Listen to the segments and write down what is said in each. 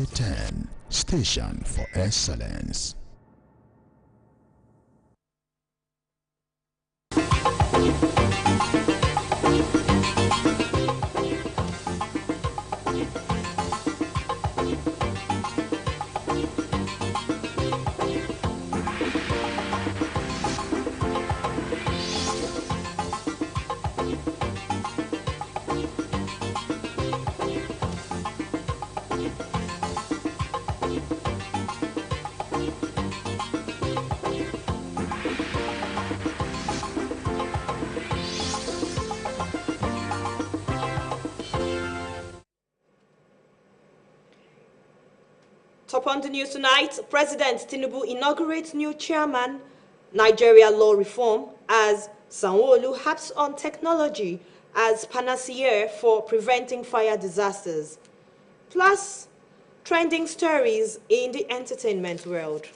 Nigeria 10, station for excellence. Top on the news tonight, President Tinubu inaugurates new chairman, Nigeria Law Reform, as Sanwo-Olu harps on technology as panacea for preventing fire disasters. Plus, trending stories in the entertainment world.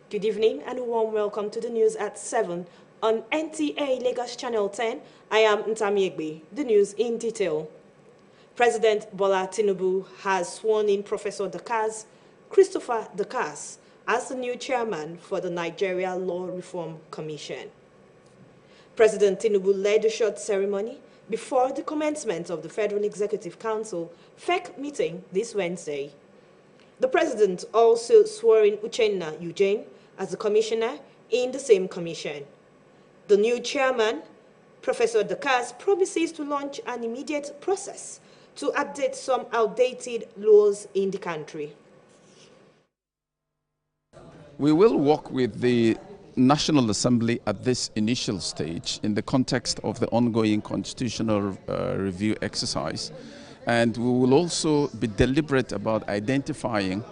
Good evening and a warm welcome to the news at 7 on NTA Lagos Channel 10. I am Ntami Egbe. The news in detail. President Bola Tinubu has sworn in Professor Dakaz, Christopher Dakaz, as the new chairman for the Nigeria Law Reform Commission. President Tinubu led a short ceremony before the commencement of the Federal Executive Council FEC meeting this Wednesday. The president also swore in Uchenna Eugene as the commissioner in the same commission. The new chairman, Professor Dakaz, promises to launch an immediate process to update some outdated laws in the country. We will work with the National Assembly at this initial stage in the context of the ongoing constitutional review exercise. And we will also be deliberate about identifying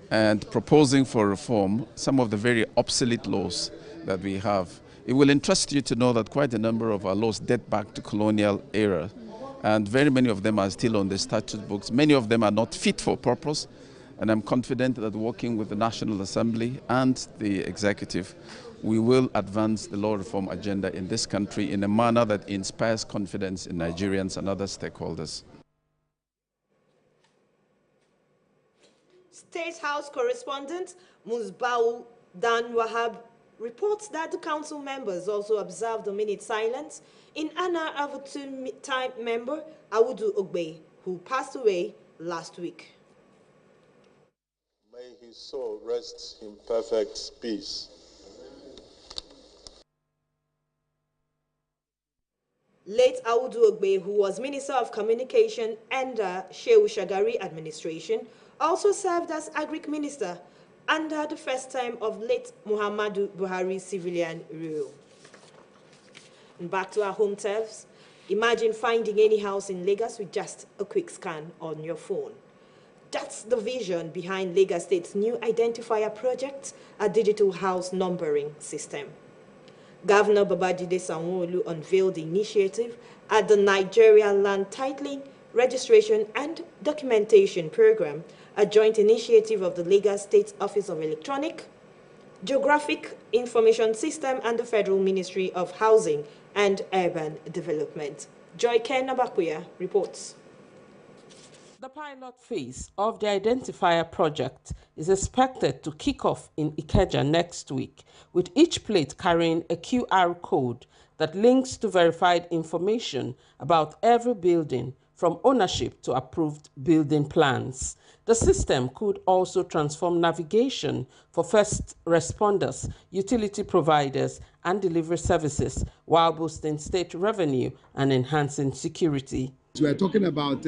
and proposing for reform some of the very obsolete laws that we have. It will interest you to know that quite a number of our laws date back to colonial era, and very many of them are still on the statute books. Many of them are not fit for purpose, and I'm confident that working with the National Assembly and the executive, we will advance the law reform agenda in this country in a manner that inspires confidence in Nigerians and other stakeholders. State House correspondent Musbau Dan Wahab reports that the council members also observed a minute silence in honor of a two-time member, Awudu Ogbe, who passed away last week. May his soul rest in perfect peace. Late Awudu Ogbe, who was Minister of Communication under Shehu Shagari administration, also served as Agric Minister under the first time of late Muhammadu Buhari's civilian rule. And back to our home turfs. Imagine finding any house in Lagos with just a quick scan on your phone. That's the vision behind Lagos State's new identifier project, a digital house numbering system. Governor Babajide Sanwo-Olu unveiled the initiative at the Nigeria Land Titling, Registration and Documentation Program, a joint initiative of the Lagos State Office of Electronic, Geographic Information System and the Federal Ministry of Housing and Urban Development. Joy Ken Abakuya reports. The pilot phase of the identifier project is expected to kick off in Ikeja next week, with each plate carrying a QR code that links to verified information about every building, from ownership to approved building plans. The system could also transform navigation for first responders, utility providers, and delivery services, while boosting state revenue and enhancing security. We are talking about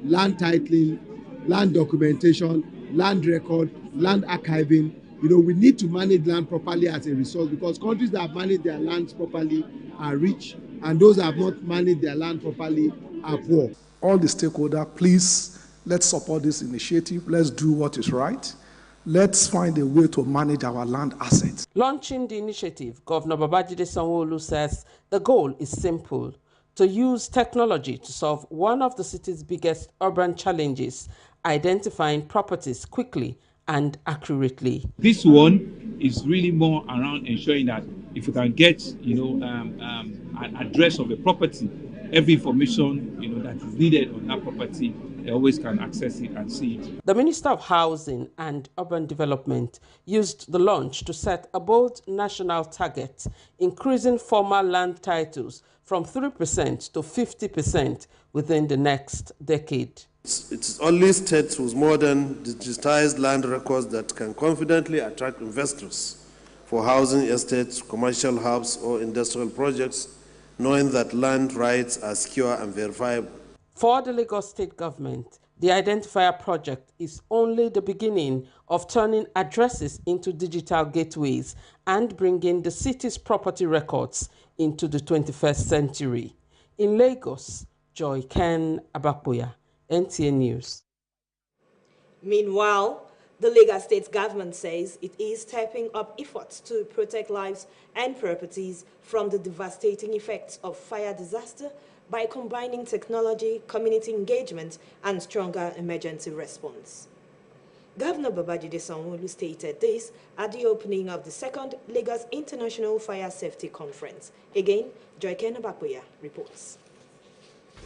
land titling, land documentation, land record, land archiving. You know, we need to manage land properly as a resource, because countries that have managed their lands properly are rich, and those that have not managed their land properly are poor. All the stakeholders, please, let's support this initiative. Let's do what is right. Let's find a way to manage our land assets. Launching the initiative, Governor Babajide Sanwo-Olu says the goal is simple: to use technology to solve one of the city's biggest urban challenges, identifying properties quickly and accurately. This one is really more around ensuring that if you can get, an address of a property, every information, that is needed on that property they always can access it and see it. The Minister of Housing and Urban Development used the launch to set a bold national target, increasing former land titles from 3% to 50% within the next decade. It's only states with modern digitized land records that can confidently attract investors for housing estates, commercial hubs, or industrial projects, knowing that land rights are secure and verifiable. For the Lagos State Government, the Identifier project is only the beginning of turning addresses into digital gateways and bringing the city's property records into the 21st century. In Lagos, Joy Ken Abakboya, NTA News. Meanwhile, the Lagos State government says it is stepping up efforts to protect lives and properties from the devastating effects of fire disaster by combining technology, community engagement, and stronger emergency response. Governor Babajide Sanwo-Olu stated this at the opening of the second Lagos International Fire Safety Conference. Again, Joyken Abakboya reports.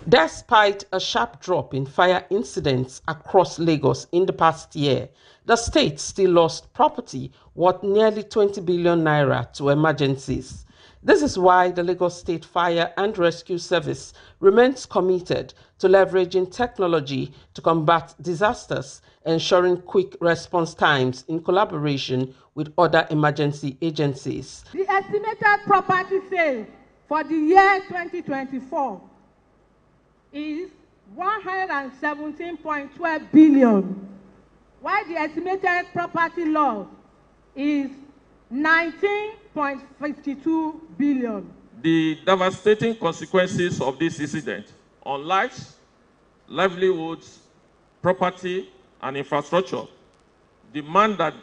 Despite a sharp drop in fire incidents across Lagos in the past year, the state still lost property worth nearly 20 billion naira to emergencies. This is why the Lagos State Fire and Rescue Service remains committed to leveraging technology to combat disasters, ensuring quick response times in collaboration with other emergency agencies. The estimated property sale for the year 2024 is 117.12 billion, while the estimated property loss is 19.52 billion. The devastating consequences of this incident on lives, livelihoods, property, and infrastructure demand that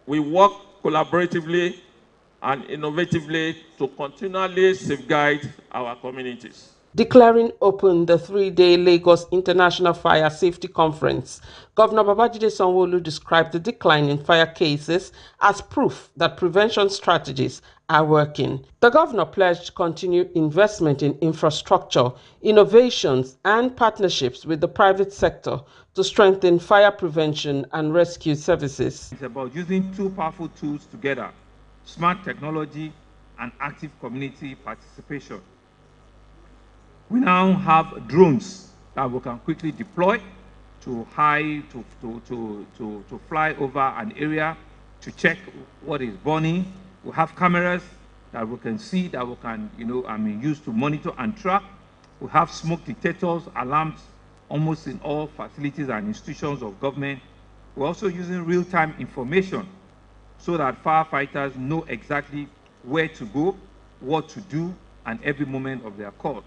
we work collaboratively and innovatively to continually safeguard our communities. Declaring open the 3-day Lagos International Fire Safety Conference, Governor Babajide Sanwo-Olu described the decline in fire cases as proof that prevention strategies are working. The governor pledged to continue investment in infrastructure, innovations, and partnerships with the private sector to strengthen fire prevention and rescue services. It's about using two powerful tools together: smart technology and active community participation. We now have drones that we can quickly deploy to fly over an area to check what is burning. We have cameras that we can see, that we can, use to monitor and track. We have smoke detectors, alarms, almost in all facilities and institutions of government. We're also using real-time information so that firefighters know exactly where to go, what to do, and every moment of their call.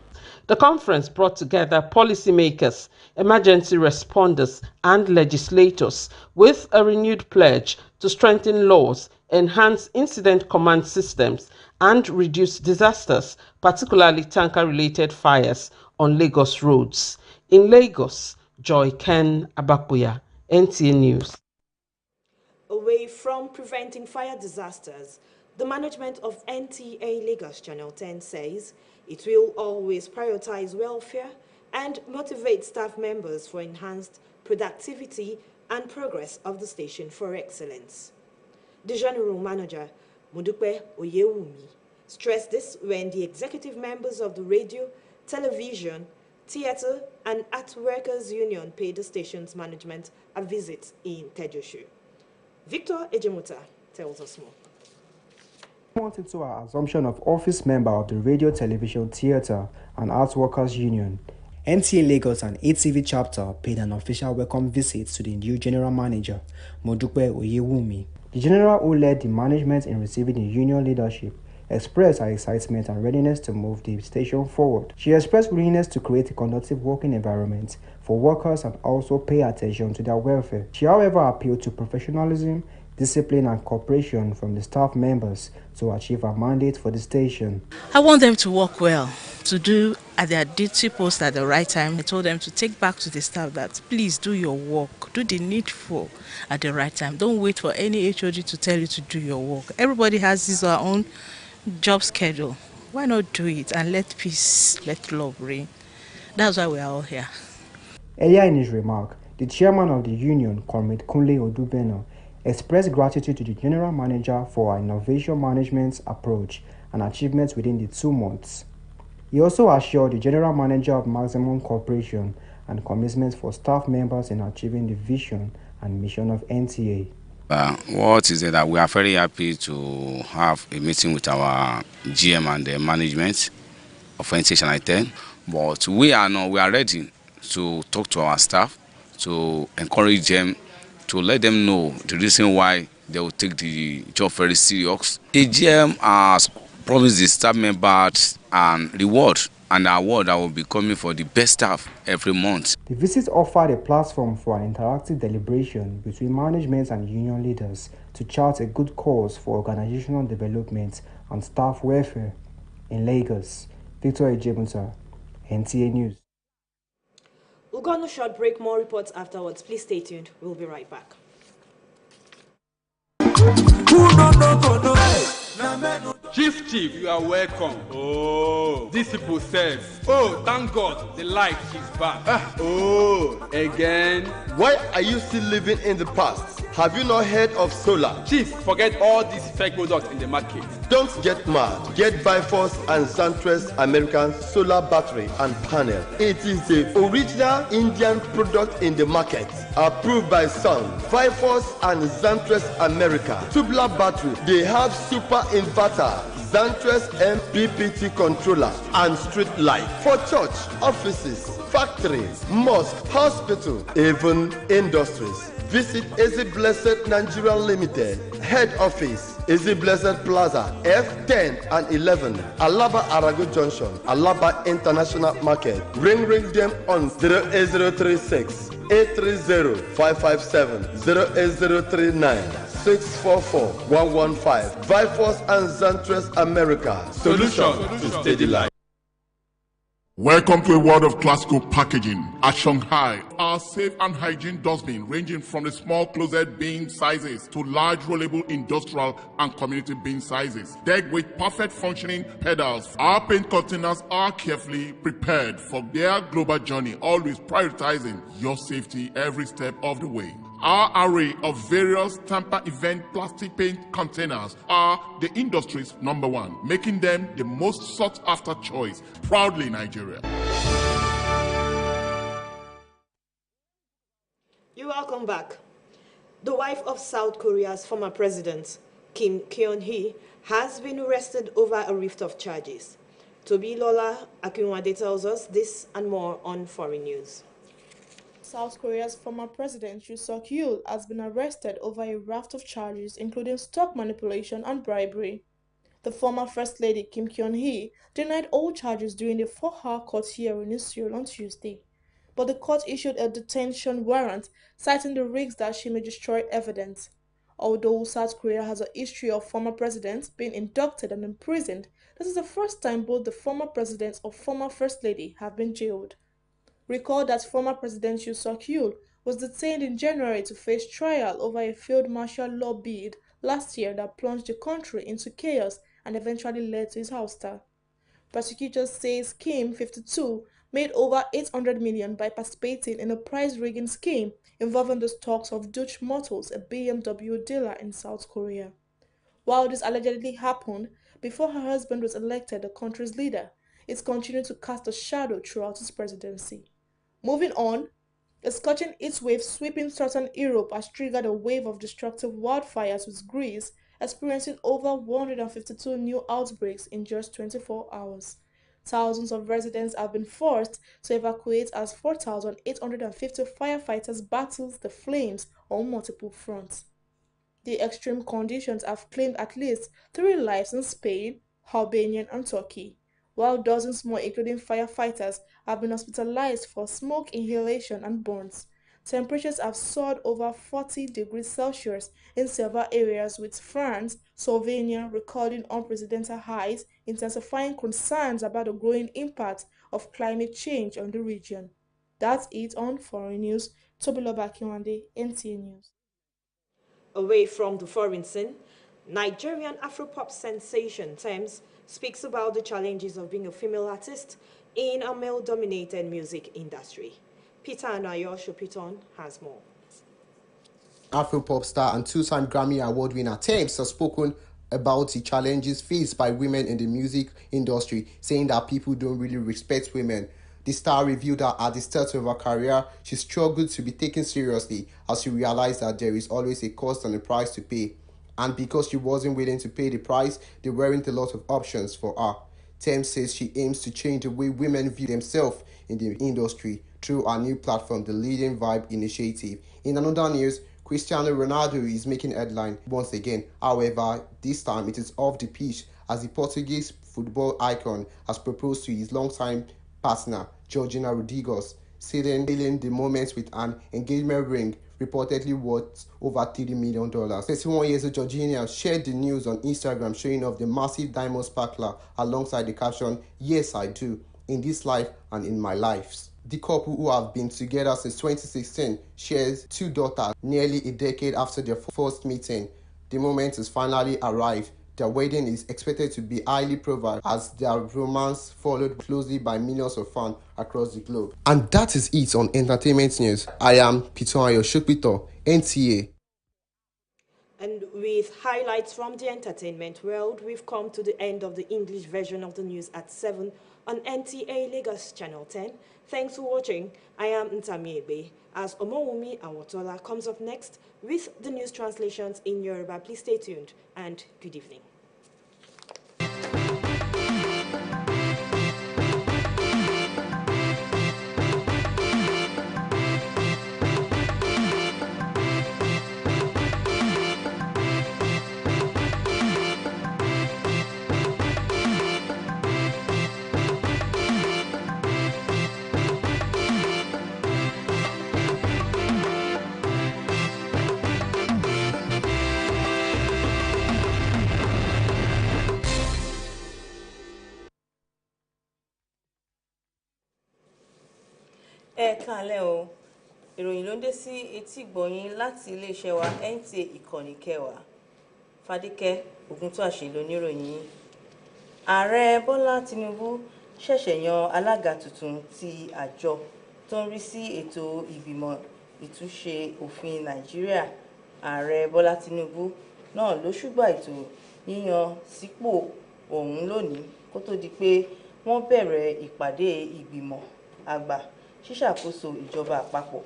The conference brought together policymakers, emergency responders, and legislators with a renewed pledge to strengthen laws, enhance incident command systems, and reduce disasters, particularly tanker-related fires on Lagos roads. In Lagos, Joy Ken Abakboya, NTA News. Away from preventing fire disasters, the management of NTA Lagos Channel 10 says it will always prioritize welfare and motivate staff members for enhanced productivity and progress of the station for excellence. The general manager, Modupe Oyewumi, stressed this when the executive members of the radio, television, theatre, and art workers union paid the station's management a visit in Tejoshu. Victor Ejemuta tells us more. Months into our assumption of office member of the Radio, Television, Theatre and Arts Workers Union, NTA Lagos and ATV chapter paid an official welcome visit to the new general manager, Modupe Oyewumi. The general who led the management in receiving the union leadership expressed her excitement and readiness to move the station forward. She expressed willingness to create a conducive working environment for workers and also pay attention to their welfare. She, however, appealed to professionalism, discipline and cooperation from the staff members to achieve a mandate for the station. I want them to work well, to do at their duty post at the right time. I told them to take back to the staff that please do your work, do the needful at the right time. Don't wait for any HOD to tell you to do your work. Everybody has his own job schedule. Why not do it and let peace, let love reign? That's why we are all here. Earlier in his remark, the chairman of the union, Comrade Kunle Odubena, expressed gratitude to the general manager for our innovation management approach and achievements within the 2 months. He also assured the general manager of Maximum Corporation and commitment for staff members in achieving the vision and mission of NTA. What is it that we are very happy to have a meeting with our GM and the management of NTA Channel 10, but we are ready to talk to our staff, to encourage them, to let them know the reason why they will take the job very serious. The GM has promised the staff members an reward and award that will be coming for the best staff every month. The visit offered a platform for an interactive deliberation between management and union leaders to chart a good course for organizational development and staff welfare. In Lagos, Victor Ejebuta, NTA News. We'll go on a short break, more reports afterwards. Please stay tuned. We'll be right back. Chief, you are welcome. Oh, this people says, oh, thank God, the light is back. Oh, again? Why are you still living in the past? Have you not heard of solar? Chief, forget all these fake products in the market. Don't get mad. Get Bifrost and Zantres American solar battery and panel. It is the original Indian product in the market. Approved by Sun, Bifrost and Zantres America. Tubular battery. They have super inverter, Zantres MPPT controller, and street light for church, offices, factories, mosque, hospital, even industries. Visit Easy Blessed Nigeria Limited, head office, Easy Blessed Plaza, F10 and 11, Alaba Arago Junction, Alaba International Market. Ring them on 08036 830 557 08039 644 115. Bifrost and Zantres America. Solution to steady life. Welcome to a world of classical packaging. At Shanghai, our safe and hygiene dustbin ranging from the small closet bin sizes to large rollable industrial and community bin sizes. Decked with perfect functioning pedals, our paint containers are carefully prepared for their global journey, always prioritizing your safety every step of the way. Our array of various Tampa event plastic paint containers are the industry's #1, making them the most sought after choice. Proudly Nigeria. You're welcome back. The wife of South Korea's former president, Kim Kyung-hee, has been arrested over a rift of charges. Toby Lola Akinwade tells us this and more on Foreign News. South Korea's former president, Yoon Suk-yeol, has been arrested over a raft of charges, including stock manipulation and bribery. The former First Lady, Kim Kyung-hee, denied all charges during the 4-hour court hearing in Seoul on Tuesday. But the court issued a detention warrant, citing the risk that she may destroy evidence. Although South Korea has a history of former presidents being inducted and imprisoned, this is the first time both the former president or former First Lady have been jailed. Recall that former President Yoon Suk-yeol was detained in January to face trial over a failed martial law bid last year that plunged the country into chaos and eventually led to his ouster. Prosecutors say Kim, 52, made over $800 million by participating in a price-rigging scheme involving the stocks of Dutch Motors, a BMW dealer in South Korea. While this allegedly happened before her husband was elected the country's leader, it continued to cast a shadow throughout his presidency. Moving on, a scorching heat wave sweeping southern Europe has triggered a wave of destructive wildfires, with Greece experiencing over 152 new outbreaks in just 24 hours. Thousands of residents have been forced to evacuate as 4,850 firefighters battle the flames on multiple fronts. The extreme conditions have claimed at least 3 lives in Spain, Albania, and Turkey, while dozens more, including firefighters, have been hospitalized for smoke inhalation and burns. Temperatures have soared over 40 degrees Celsius in several areas, with France, Slovenia recording unprecedented highs, intensifying concerns about the growing impact of climate change on the region. That's it on Foreign News. Tobiloba Akinwande, NTA News. Away from the foreign scene, Nigerian Afropop sensation Tems speaks about the challenges of being a female artist in a male-dominated music industry. Peter Anayo Shopiton has more. Afro-pop star and two-time Grammy Award winner Tems has spoken about the challenges faced by women in the music industry, saying that people don't really respect women. The star revealed that at the start of her career, she struggled to be taken seriously as she realized that there is always a cost and a price to pay. And because she wasn't willing to pay the price, there weren't a lot of options for her. Tems says she aims to change the way women view themselves in the industry through her new platform, the Leading Vibe Initiative. In another news, Cristiano Ronaldo is making headline once again. However, this time it is off the pitch as the Portuguese football icon has proposed to his longtime partner, Georgina Rodriguez, sealing the moment with an engagement ring reportedly worth over $30 million. 31 years old Georgina shared the news on Instagram, showing off the massive diamond sparkler alongside the caption, "Yes, I do, in this life and in my lives." The couple, who have been together since 2016, shares 2 daughters nearly a decade after their first meeting. The moment has finally arrived. Their wedding is expected to be highly provoked as their romance followed closely by millions of fans across the globe. And that is it on entertainment news. I am Peter Ayoshokpito, NTA. And with highlights from the entertainment world, we've come to the end of the English version of the news at 7 on NTA Lagos Channel 10. Thanks for watching. I am Ntamiebe. As Omowumi Awotola comes up next with the news translations in Yoruba, please stay tuned and good evening. Káalẹ́ o, ìròyìn ló ń dé sí etí ìgbọ̀nyín láti iléeṣẹ́ wa NTA ìkànnì kẹwàá. Fadíkẹ́ Ògúntúàṣe lóníròyìn. Ààrẹ Bọ́lá Tinubu ṣẹ̀ṣẹ̀ yan alága tuntun ti àjọ tó ń rí sí ètò ìgbìmọ̀ ìtúnṣe òfin Nàìjíríà. Ààrẹ Bọ́lá Tinubu náà ló ṣùgbà ètò yíyan sípò ọ̀hún lónìí kó tó di pé wọ́n bẹ̀rẹ̀ ìpàdé ìgbìmọ̀ àgbà ṣíṣàkóso ìjọba àpapọ̀.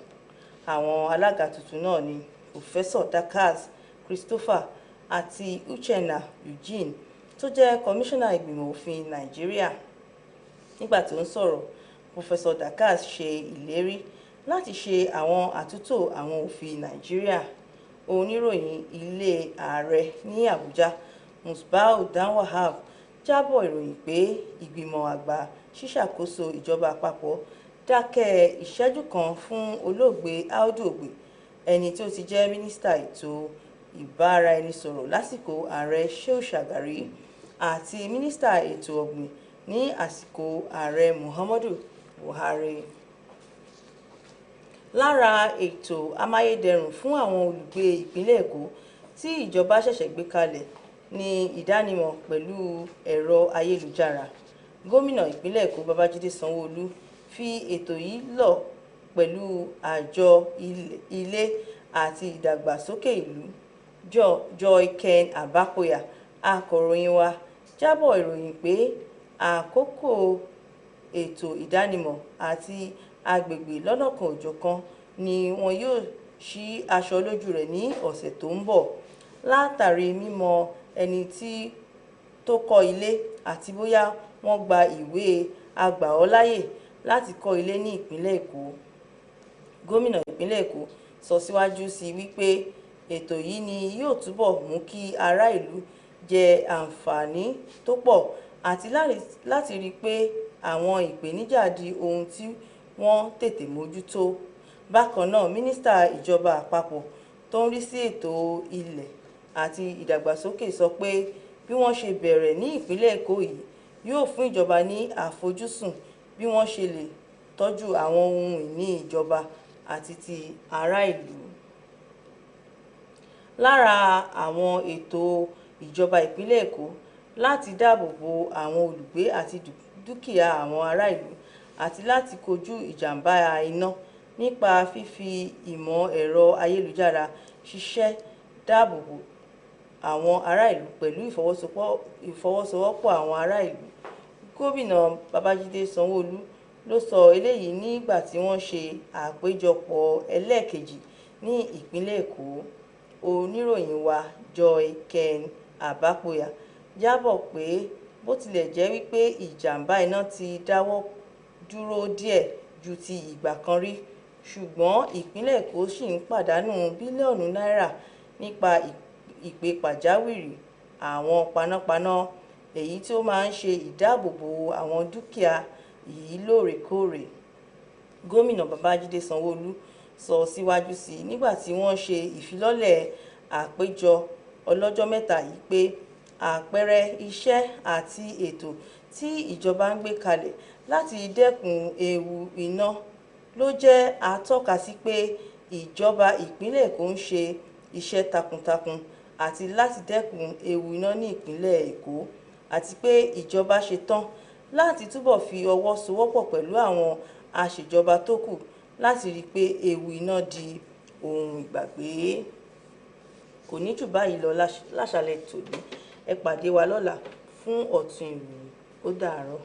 Àwọn alága tuntun náà ni Professor Dakaz Christopher àti Uchenna Eugene tó jẹ́ kọmíṣánná ìgbìmọ̀ òfin Nàìjíríà. Nígbà tó ń sọ̀rọ̀, Professor Dakaz ṣe ìlérí láti ṣe àwọn àtúntò àwọn òfin Nàìjíríà. Oníròyìn ilé ààrẹ ní Àbújá, Musbau Danwahab, jábọ̀ ìròyìn pé ìgbìmọ̀ àgbà ṣíṣàkóso ìjọba àpapọ̀ dákẹ́ ìṣẹ́jú kan fún olóògbé Audu Ogbe, ẹni tí ó ti jẹ́ mínísítà ètò ìbáraẹnisọ̀rọ̀ lásìkò ààrẹ Shehu Shagari àti mínísítà ètò ọ̀gbìn ní àsìkò ààrẹ Muhammadu Buhari. Lára ètò amáyédẹrùn fún àwọn olùgbé ìpínlẹ̀ Èkó tí ìjọba ṣẹ̀ṣẹ̀ gbé kalẹ̀ ní ìdánimọ̀ pẹ̀lú ẹ̀rọ ayélujára. Gómìnà ìpínlẹ̀ Èkó Babájídé Sanwó-Olú fi ètò yìí lọ pẹ̀lú àjọ ilé àti ìdàgbàsókè ìlú. Joy Ken Abakoya, akọ̀ròyìn wa, jábọ̀ ìròyìn pé àkókò ètò ìdánimọ̀ àti agbègbè lọ́nàkan-ò-jọ̀kan ni wọn yóò ṣí aṣọ lójú rẹ̀ ní ọ̀sẹ̀ tó ń bọ̀ látàrí mímọ̀ ẹni tó kọ́ ilé àti bóyá wọ́n gba ìwé agbàọ́láyè láti kọ́ ilé ní ìpínlẹ̀ Èkó. Gómìnà ìpínlẹ̀ Èkó sọ síwájú sí wípé ètò yìí ni yóò túbọ̀ mú kí ará ìlú jẹ àǹfààní tó pọ̀ àti láti rí pé àwọn ìpèníjà di ohun tí wọ́n tètè mójútó. Bákan náà, mínísítà ìjọba àpapọ̀ tó ń rí sí ètò ilẹ̀ àti ìdàgbàsókè sọ pé bí wọ́n ṣe bẹ̀rẹ̀ ní ìpínlẹ̀ Èkó yìí yóò fún ìjọba ní àfojúsùn bí wọ́n ṣe lè tọ́jú àwọn ohun ìní ìjọba àti ti ará ìlú. Lára àwọn ètò ìjọba ìpínlẹ̀ Èkó láti dáàbò bo àwọn olùgbé àti dúkìá àwọn ará ìlú àti láti kojú ìjàmbá iná nípa fífi ìmọ̀ ẹ̀rọ ayélujára ṣiṣẹ́ dáàbòbò àwọn ará ìlú pẹ̀lú ìfọwọ́sowọ́pọ̀ àwọn ará ìlú. Gómìnà Babájídé Sanwó-Olú ló sọ eléyìí nígbà tí wọ́n ṣe àpéjọpọ̀ ẹlẹ́ẹ̀kejì ní ìpínlẹ̀ Èkó. Oníròyìn wa Joy Ken Abapoya jábọ̀ pé bó tilẹ̀ jẹ́ wípé ìjàmbá iná ti dáwọ́ dúró díẹ̀ ju ti ìgbà kan rí, ṣùgbọ́n ìpínlẹ̀ Èkó ṣì ń pàdánù bílíọ̀nù náírà nípa ìpè pàjáwìrì àwọn panápaná, èyí tí ó máa ń ṣe ìdáàbòbò àwọn dúkìá yìí lóòrèkóòrè. Gómìnà Babájídé Sanwó-Olú sọ síwájú sí i nígbà tí wọ́n ṣe ìfilọ́lẹ̀ àpéjọ ọlọ́jọ́ mẹ́ta yìí pé àpẹẹrẹ iṣẹ́ àti ètò tí ìjọba ń gbé kalẹ̀ láti dẹ́kun ewu iná ló jẹ́ atọ́ka sí pé ìjọba ìpínlẹ̀ Èkó ń ṣe iṣẹ́ takuntakun àti láti dẹ́kun ewu iná ní ìpínlẹ̀ Èkó, àti pé ìjọba ṣetán láti túbọ̀ fi ọwọ́ sowọ́pọ̀ pẹ̀lú àwọn aṣèjọba tó kù láti rí i pé ewu iná di ohun ìgbàgbé. Kò ní jù báyìí lọ láṣálẹ́ tòní. Ẹ pàdé wa lọ́la fún ọ̀tun ìròyìn. Ó dàárọ̀.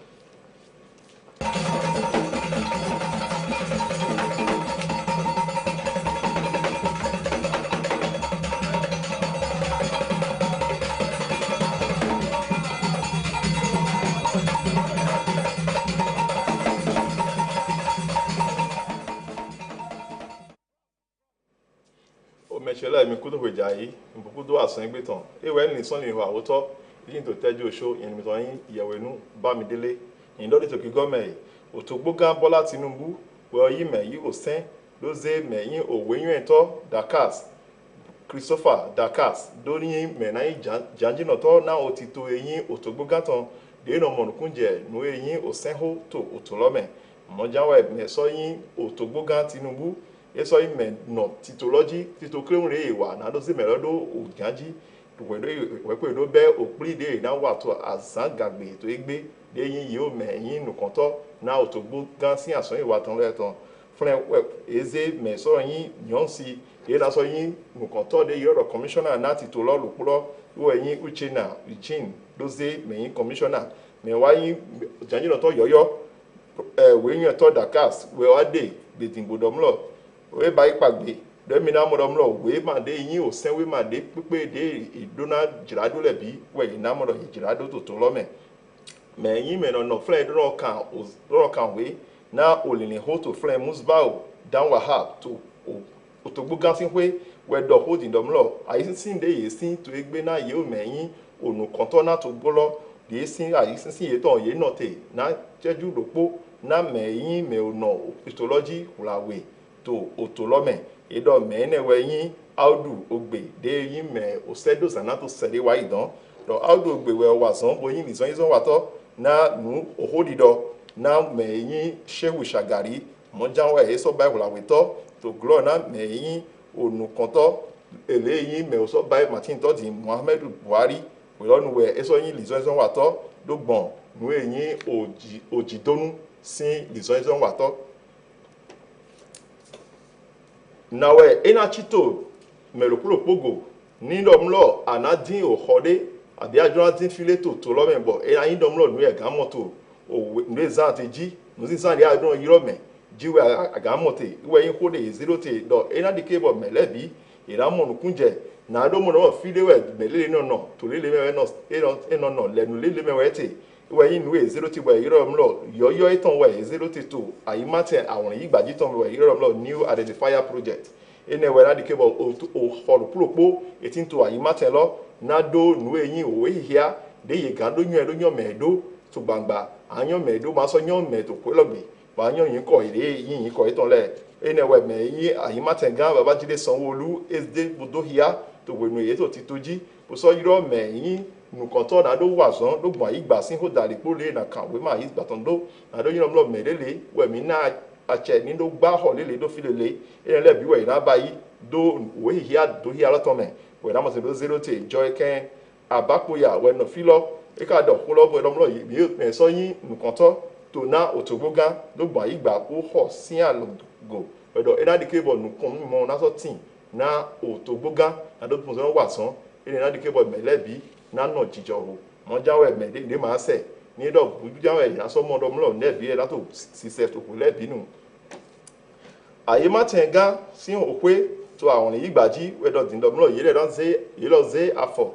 Mẹ́ṣẹ́lá mi kudo hojayi mbukudo asan gbe tan ewe ni so ni wa oto yin to teju show yin mi to yin iyewe nu Bámidélé yin lori to ki gome Òtògbó gan Bọ́lá Tinubu we yi me yi osen loze me yin owe yin eto Dakas Christopher Dakas dori yin me na yin janjino to na otito yin Òtògbó gan ton de no monukunje no yin osen ho to otolome mojawe me so yin Òtògbó gan Tinubu eso ime no titology titokreun re wa na do se merodo ojanji wepe do be opri de na wa to azan gagbe to egbe de yin yi o me yin nukan to na Òtògbó gan si asan iwa ton le ton fun eze me so yin yon si e na so yin nukan to de yoro commissioner na titolo lopuro wo yin Uchenna Eugene doze me yin commissioner me wa yin janji no to yoyo we yin to Dakas we wa de betingbodomlo we ba ipagbe do mi na mo mlo we ma de yin o sen we ma de pipe de idona jirado le bi we na mo do jirado to lo me yin me no fle do kan we na olini ho to fle musbao dan wahab to Òtògbó gan sin we do holding dom lo ayi sin de ye sin to egbe na ye o me yin onu kan to na to gbolo de sin ayi sin ye to ye no te na jeju lopo na me yin me ono histology ulawe to otolome edo mene weyin Audu Ogbe de yin me osedo sanato sede wa idan do Audu Ogbe we wa san boyin ni san yin wa to na nu ohodido na me yin Shehu Shagari mo janwa e so bible la we to glo na me yin onu kan to ele yin me so bible Martin to di Muhammadu Buhari we lonu we e so yin li so wa to do gbon nu eyin ojidonu sin li so wa to nawe ena chito melokulo pogo ni domlo anadin ohode abi ajora tin fileto to lo membo ena yin domlo nu e gamoto o nu zante ji nu sin san ya don yiro me jiwe agamote iwe yin kode 0 te do ena dikebo melebi ira mo nu kunje na do mo no filewe melele no to lele mewe no no lenu lele mewe te iwe yin nu 0 te we yiro mlo yoyo itan we 0 te to ayimate awon yi gbaji ton we yiro mlo new identifier project ene we radikebo o holu propo etin to ayimate lo na do nu eyin owe hia de ye gan do nyon medo to gbangba anyon medo ma so nyon medo ko logbe ba nyon yin ko ire yin ko itan le ene we me yin ayimate gan Babájídé Sanwó-Olú sd bodo hia to we nu ye to titoji bo so yiro me yin nukan to na do wazon do gbon igba sin ho dali po le na kan we ma yi gbatan do na do yin lo melele we mi na ache ni do gba ho lele do filele ene le bi we na bayi do we hia do hia lotome we na mo se do 0 te Joy Ken Abapoya we no filo e ka do ko lo bo lo yi bi me so yin nukan to na Òtògbó gan do gbon igba ko ho sin alogo edo ena di kebo nu kon mo na so tin na otogboga na do pon so wa san ena di kebo melebi na no jijo ho mo jawe mede ni ma se ni do buju jawe ya so mo do mlo nebi e lato sise to ko lebi nu aye ma tenga si okwe to awon yigbaji we do din do mlo yele don se yelo ze afo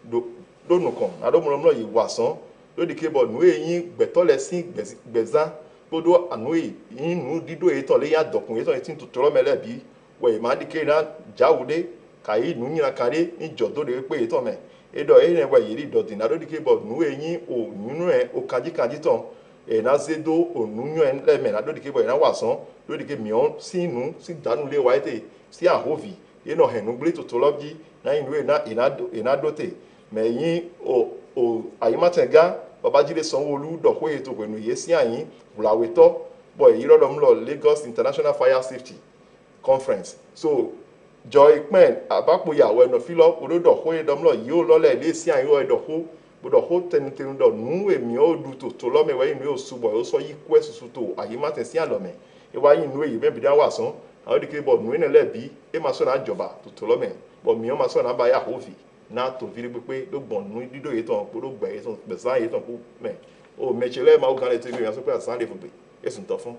do nu kon na do mlo yi wasan do di kebo nu eyin gbetole sin gbeza bodo anu yin nu dido e to le ya dokun e to tin to toro melebi we ma di ke na jawude kai nu nyira kare ni jodo de pe e to me edo e ne wa yiri do din na do di kebo nu eyin o nunu e o kaji ton e na zedo onunyo en le me na do di kebo e na wasan do di ke mion sinu si danu le wa ete si ahovi e no henu gbe to tologi na inu e na dote me yin o ayimatenga Babajide Sanwo-Olu dọ̀kọ́ ètò pẹ̀lú iye sí àyín wùlàwétọ́ bọ̀ èyí lọ́dọ̀ mú lọ Lagos International Fire Safety Conference so jọ ìpín àbápòyàwó ẹ̀nà fílọ́ olódọ̀kọ́ èdọ́múlọ̀ yìí ó lọ́lẹ̀ lé sí àyín ẹ̀dọ̀kọ́ gbọdọ̀kọ́ tẹnutẹnu dọ̀ nú èmi ó du tòtò lọ́mẹ̀wẹ́ inú yóò súbọ̀ ó sọ yí kú ẹ̀sùsù tó àyè má tẹ̀sí àlọ́mẹ̀ ìwáyé inú èyí bẹ́ẹ̀ bìdá wà sán àwọn ìdíkẹ́ bọ̀ nú ìnẹ̀lẹ̀ bí ẹ máa sọ̀nà àjọba tòtò lọ́mẹ̀ bọ̀ mìíràn máa sọ̀nà àbáyà hófì na to viri pepe do gbon nu dido ye ton po do gba ye ton besan ye ton po me o mechele ma o kan le tv yan so pe asan le fugbe esun to fun